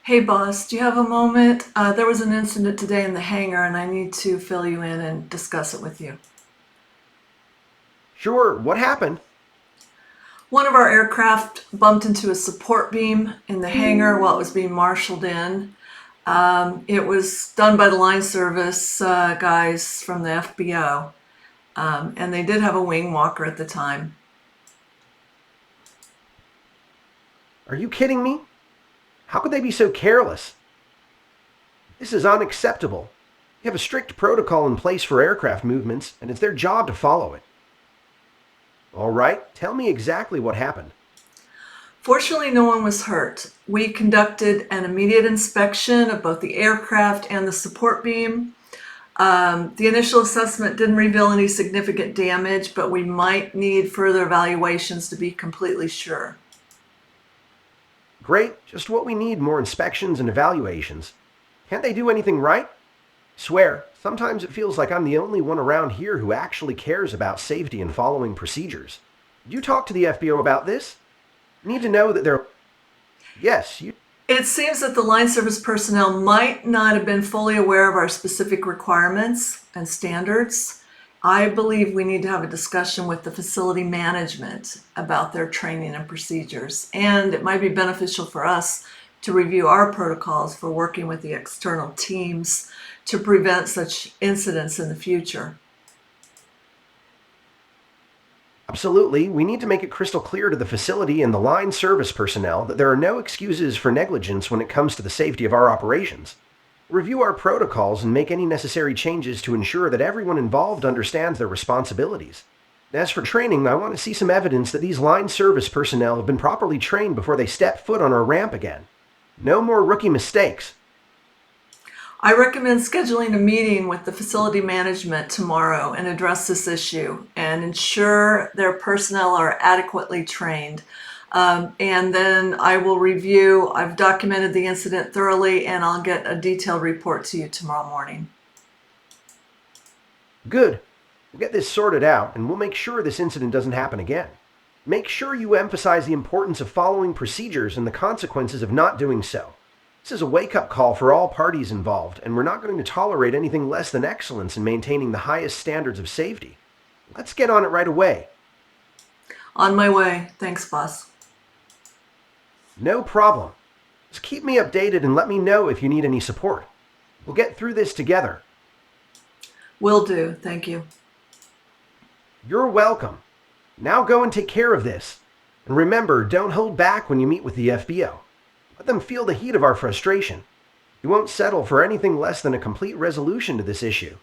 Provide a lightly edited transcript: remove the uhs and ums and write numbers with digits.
Hey boss, do you have a moment? There was an incident today in the hangar and I need to fill you in and discuss it with you. Sure, what happened? One of our aircraft bumped into a support beam in the hangar while it was being marshaled in. It was done by the line service guys from the FBO, and they did have a wing walker at the time. Are you kidding me? How could they be so careless? This is unacceptable. We have a strict protocol in place for aircraft movements, and it's their job to follow it. All right, tell me exactly what happened. Fortunately, no one was hurt. We conducted an immediate inspection of both the aircraft and the support beam. The initial assessment didn't reveal any significant damage, but we might need further evaluations to be completely sure. Great, just what we need, more inspections and evaluations. Can't they do anything right? Swear, sometimes it feels like I'm the only one around here who actually cares about safety and following procedures. Did you talk to the FBO about this? You need to know that they're... Yes, you... It seems that the line service personnel might not have been fully aware of our specific requirements and standards. I believe we need to have a discussion with the facility management about their training and procedures, and it might be beneficial for us to review our protocols for working with the external teams to prevent such incidents in the future. Absolutely, we need to make it crystal clear to the facility and the line service personnel that there are no excuses for negligence when it comes to the safety of our operations. Review our protocols and make any necessary changes to ensure that everyone involved understands their responsibilities. As for training, I want to see some evidence that these line service personnel have been properly trained before they step foot on our ramp again. No more rookie mistakes. I recommend scheduling a meeting with the facility management tomorrow and address this issue and ensure their personnel are adequately trained. And then I will review, I've documented the incident thoroughly, and I'll get a detailed report to you tomorrow morning. Good. We'll get this sorted out, and we'll make sure this incident doesn't happen again. Make sure you emphasize the importance of following procedures and the consequences of not doing so. This is a wake-up call for all parties involved, and we're not going to tolerate anything less than excellence in maintaining the highest standards of safety. Let's get on it right away. On my way. Thanks, boss. No problem. Just keep me updated and let me know if you need any support. We'll get through this together. Will do. Thank you. You're welcome. Now go and take care of this. And remember, don't hold back when you meet with the FBO. Let them feel the heat of our frustration. We won't settle for anything less than a complete resolution to this issue,